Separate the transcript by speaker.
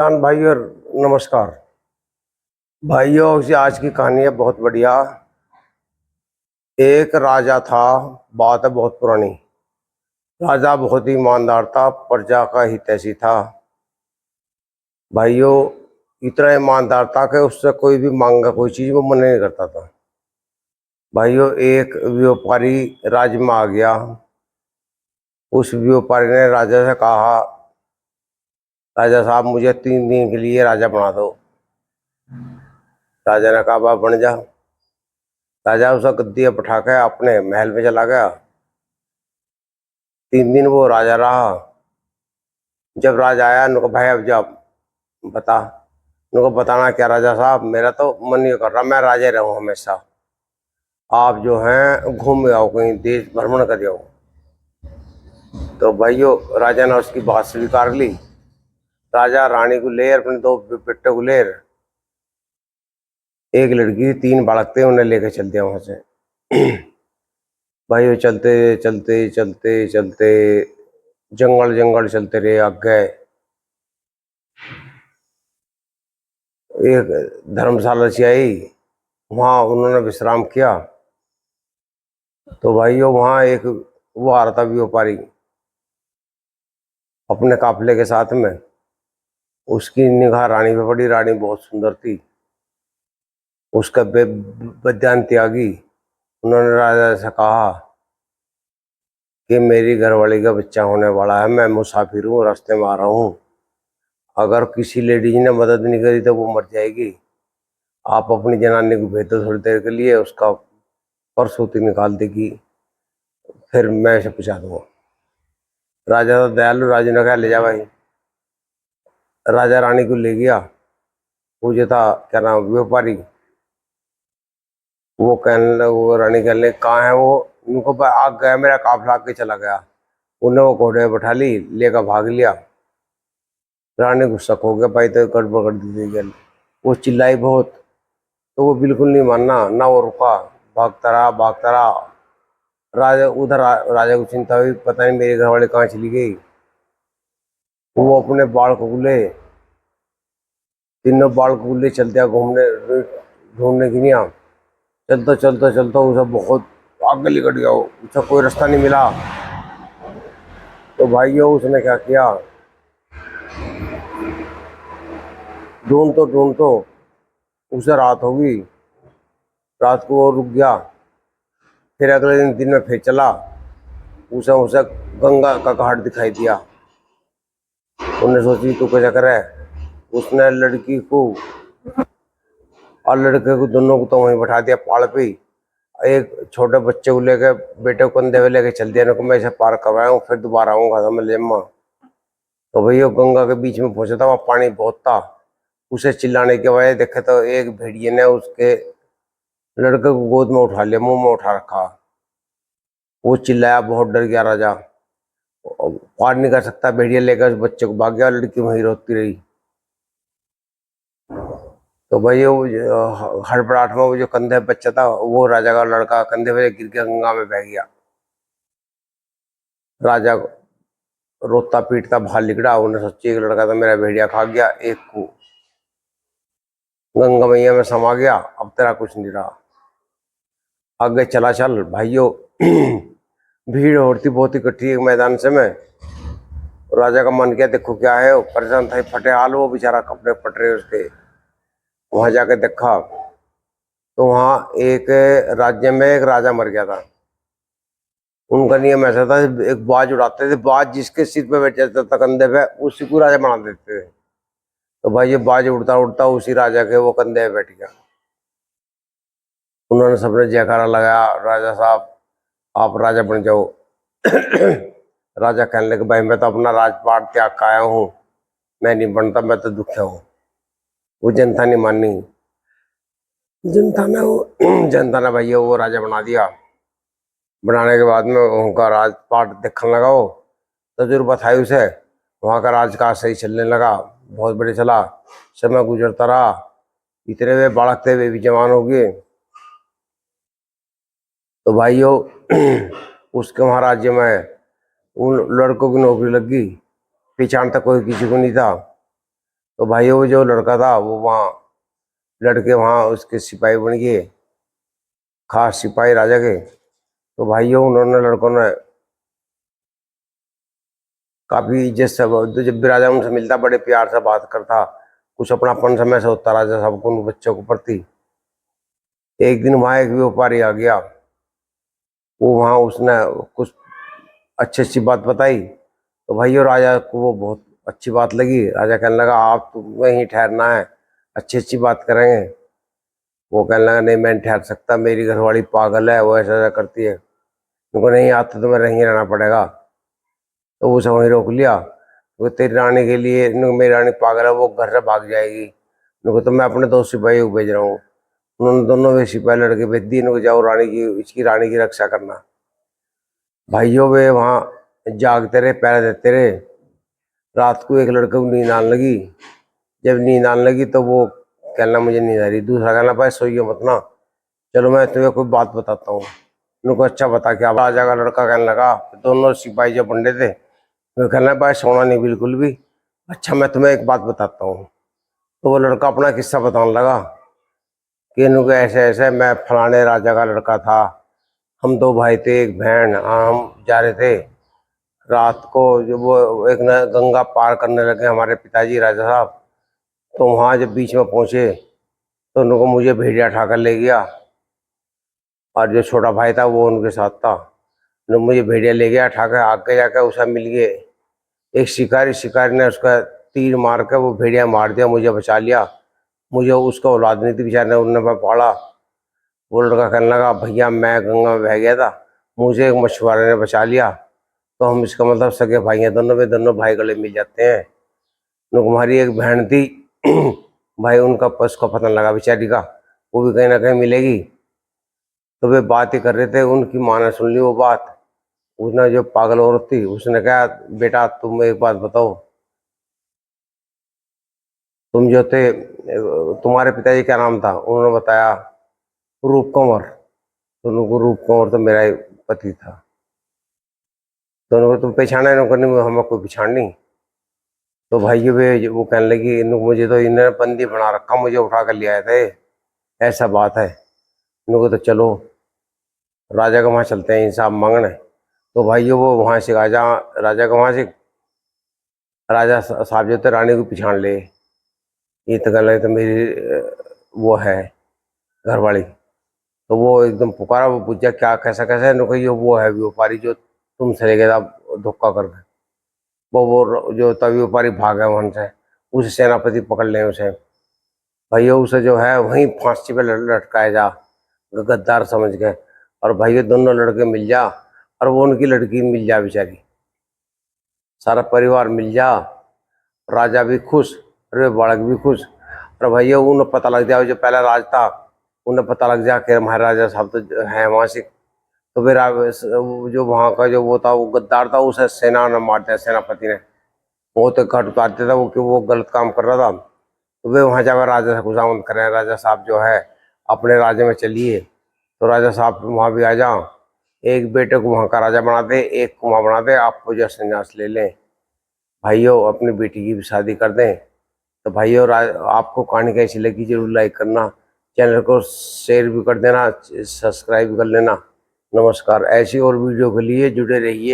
Speaker 1: किसान भाई और नमस्कार भाइयों से आज की कहानी है बहुत बढ़िया। एक राजा था। बात है बहुत पुरानी। राजा बहुत ही ईमानदार था, प्रजा का हितैषी था। भाइयों, इतना ईमानदार था कि उससे कोई भी मांगा कोई चीज वो मना नहीं करता था। भाइयों, एक व्यापारी राज्य में आ गया। उस व्यापारी ने राजा से कहा, राजा साहब मुझे 3 दिन के लिए राजा बना दो। राजा ने कहा, बाप बन जा। राजा उसे गद्दी पर बैठा के अपने महल में चला गया। 3 दिन वो राजा रहा। जब राजा आया उनको, भाई अब जब बता। उनको बताना क्या राजा साहब, मेरा तो मन नहीं कर रहा, मैं राजा रहूं हमेशा। आप जो हैं घूम आओ, कहीं देश भ्रमण कर जाओ। तो भाइयों, राजा ने उसकी बात स्वीकार ली। राजा रानी को ले, अपने 2 बेटे को ले, एक लड़की 3 बालक थे, उन्हें लेकर चल दिया वहां से। भाइयों, चलते चलते चलते चलते जंगल जंगल चलते रहे। आगे एक धर्मशाला से आई, वहां उन्होंने विश्राम किया। तो भाइयों, वहां एक वो आ रहा था व्यापारी अपने काफिले के साथ में। उसकी निगाह रानी पे पड़ी। रानी बहुत सुंदर थी। उसका बद्यान त्यागी। उन्होंने राजा से कहा कि मेरी घरवाली का बच्चा होने वाला है, मैं मुसाफिर हूँ, रास्ते में आ रहा हूँ। अगर किसी लेडीज ने मदद नहीं करी तो वो मर जाएगी। आप अपनी जनानी को भेज दो थोड़ी देर के लिए, उसका परसूती निकाल देगी, फिर मैं इसे पहुँचा दूंगा। राजा तो दयालु, राजा ने कहा ले जा भाई। राजा रानी को ले गया। वो जो था क्या नाम व्यापारी, वो रानी कहने लगे, कहाँ है वो। उनको आग गया, मेरा काफिला आग के चला गया। उन्हें वो घोड़े में बैठा ली, लेकर भाग लिया। रानी को शक हो गया, भाई तो गड़बड़ कर दी गई। वो चिल्लाई बहुत, तो वो बिल्कुल नहीं मानना ना, वो रुका। भागता रहा भागता रहा। राजा उधर राजा को चिंता हुई, पता नहीं मेरे घर वाले कहाँ चली गई। वो अपने बाल को ले, तीनों बाल को ले चलते घूमने ढूंढने की नहीं। चलता चलता चलता उसे बहुत आगे निकट गया। उसे कोई रास्ता नहीं मिला। तो भाइयों, उसने क्या किया, ढूंढतो उसे रात होगी। रात को वो रुक गया। फिर अगले दिन में फिर चला। उसे उसे गंगा का घाट दिखाई दिया। उन्हें सोची तू क्या करे। उसने लड़की को और लड़के को दोनों को तो वहीं बैठा दिया पहाड़ पे। एक छोटे बच्चे को लेकर, बेटे को कंधे पे लेके चल दिया। मैं इसे पार करवाया हूँ, फिर दोबारा आऊंगा तो मैं लेमा। तो भैया गंगा के बीच में पहुंचा था, वहाँ पानी बहुत था। उसे चिल्लाने के वजह देखे तो एक भेड़िए ने उसके लड़के को गोद में उठा लिया, मुंह में उठा रखा। वो चिल्लाया, बहुत डर गया राजा। पार नहीं कर सकता, भेड़िया लेकर उस बच्चे को भाग गया। लड़की वहीं रोती रही। तो भाई वो हड़बड़ाहट में वो जो कंधे पे बच्चा था, वो राजा का लड़का कंधे पे गिर के गंगा में बह गया। राजा रोता पीटता बाहर निकला। उन्हें सोची एक लड़का तो मेरा भेड़िया खा गया, एक को गंगा मैया में समा गया, अब तेरा कुछ नहीं रहा। आगे चला चल भाइयों। भीड़ होती बहुत इकट्ठी एक मैदान से में। राजा का मन किया देखो क्या है। वो परेशान था, फटे हाल, वो बेचारा कपड़े पट रहे उसके। वहां जाके देखा तो वहां एक राज्य में एक राजा मर गया था। उनका नियम ऐसा था, एक बाज उड़ाते थे, बाज जिसके सिर पे बैठ जाता था कंधे पे, उसी को राजा बना देते थे। तो भाई ये बाज उड़ता उड़ता उसी राजा के वो कंधे पे बैठ गया। उन्होंने सबने जयकारा लगाया, राजा साहब आप राजा बन जाओ। राजा कहने लगे, भाई मैं तो अपना राजपाट त्याग का आया हूँ, मैं नहीं बनता, मैं तो दुखिया हूँ। वो जनता नहीं मानी। जनता ने भैया वो राजा बना दिया। बनाने के बाद में उनका राजपाट देखने लगा। वो तजुर्बा था उसे। वहाँ का राजकाज सही चलने लगा, बहुत बढ़िया चला। समय गुजरता रहा, इतने वे बालक थे, वे भी जवान हो गए। तो भाइयों, उसके वहाँ राज्य में उन लड़कों की नौकरी लग गई। पहचान तक कोई किसी को नहीं था। तो भाइयों वो जो लड़का था वो वहाँ लड़के वहाँ उसके सिपाही बन गए, खास सिपाही राजा के। तो भाइयों उन्होंने लड़कों ने काफी इज्जत से, तो जब भी राजा उनसे मिलता बड़े प्यार से बात करता, कुछ अपनापन समय से होता राजा साहब को उन बच्चों को प्रति। एक दिन वहाँ एक व्यापारी आ गया, वो वहाँ उसने कुछ अच्छी अच्छी बात बताई। तो भाइयों राजा को वो बहुत अच्छी बात लगी। राजा कहने लगा आप तुम्हें ही ठहरना है, अच्छी अच्छी बात करेंगे। वो कहने लगा नहीं मैं नहीं ठहर सकता, मेरी घरवाली पागल है, वो ऐसा ऐसा करती है, उनको नहीं आता तो मैं नहीं रहना पड़ेगा। तो उसे वहीं रोक लिया। वो तेरी रानी के लिए, मेरी रानी पागल है, वो घर से भाग जाएगी, उनको तो मैं अपने दो सिपाही को भेज रहा हूँ। उन्होंने दोनों वे सिपाही लड़के भेज दिए, इनको जाओ रानी की, इसकी रानी की रक्षा करना। भाइयों वे वहाँ जागते रहे, पहरे देते रहे। रात को एक लड़के को नींद आने लगी। जब नींद आने लगी तो वो कहना मुझे नींद आ रही, दूसरा कहना भाई सोइए मत ना, चलो मैं तुम्हें कोई बात बताता हूँ। उनको अच्छा बता क्या। राजा का लड़का कहने लगा, दोनों सिपाही जो बंदे थे वो कहना भाई सोना नहीं बिल्कुल भी, अच्छा मैं तुम्हें एक बात बताता हूँ। तो वो लड़का अपना किस्सा बताने लगा कि इनको ऐसे ऐसे, मैं फलाने राजा का लड़का था, हम दो भाई थे एक बहन, हम जा रहे थे रात को, जो वो एक न गंगा पार करने लगे हमारे पिताजी राजा साहब। तो वहाँ जब बीच में पहुँचे तो उनको मुझे भेड़िया उठाकर ले गया, और जो छोटा भाई था वो उनके साथ था। उन्होंने मुझे भेड़िया ले गया उठाकर, आगे जाकर उसे मिल गए एक शिकारी। शिकारी ने उसका तीर मार कर वो भेड़िया मार दिया, मुझे बचा लिया। मुझे उसका औलाद नहीं थी बेचारे, उन्होंने मैं पड़ा। वो लड़का कहने लगा भैया मैं गंगा में बह गया था, मुझे एक मछुआरे ने बचा लिया। तो हम इसका मतलब सगे भाई हैं दोनों, में दोनों भाई गले मिल जाते हैं। हमारी एक बहन थी भाई, उनका पस का पता लगा बेचारी का, वो भी कहीं ना कहीं मिलेगी। तो वे बात ही कर रहे थे, उनकी माँ ने सुन ली वो बात। उसने, जो पागल औरत थी, उसने कहा बेटा तुम एक बात बताओ, तुम जो थे, तुम्हारे पिताजी क्या नाम था। उन्होंने बताया रूप कंवर। तो उनको रूप कंवर तो मेरा ही पति था। तो उनको तुम पहचाना इनको, नहीं हमें कोई पहचान नहीं। तो भाई वे वो कहने लगी मुझे तो इन्होंने बंदी बना रखा, मुझे उठा कर ले आए थे, ऐसा बात है। इनको तो चलो राजा के वहाँ चलते हैं इंसाफ मांगने। तो भाइयों वो वहाँ से राजा राजा के वहाँ से राजा साहब जो थे रानी को पहचान ले। ये तो गल तो मेरी वो है घरवाली। तो वो एकदम पुकारा, वो पूछा क्या कैसा कैसा है। इन्होंने कहा वो है व्यापारी जो तुम चले गए था धोखा करके। वो जो था व्यापारी भागा वहाँ से, उस सेनापति पकड़ लें उसे। भाइयों उसे जो है वहीं फांसी पे लटकाया जा, गद्दार समझ गए। और भाइयों दोनों लड़के मिल जा, और वो उनकी लड़की मिल जा बेचारी, सारा परिवार मिल जा, राजा भी खुश, अरे बालक भी खुश। और भैया उन्हें पता लग जाए, जो पहला राज था उन्हें पता लग जाए कि महाराजा साहब तो हैं वहाँ से। तो फिर जो वहाँ का जो वो था, वो गद्दार था, उसे सेना ने मार दिया, सेनापति ने। वो तो घट उतारते था वो कि वो गलत काम कर रहा था। तो वे वहाँ जाकर राजा से खुशामद करें, राजा साहब जो है अपने राज्य में चलिए। तो राजा साहब वहाँ भी आ जाओ, एक बेटे को वहाँ का राजा बना दे, एक को वहाँ बना दे, आपको जो संन्यास ले लें। भाइयों अपनी बेटी की भी शादी कर दें। तो भाइयों आपको कहानी कैसी लगी जरूर लाइक करना, चैनल को शेयर भी कर देना, सब्सक्राइब कर लेना। नमस्कार, ऐसी और वीडियो के लिए जुड़े रहिए।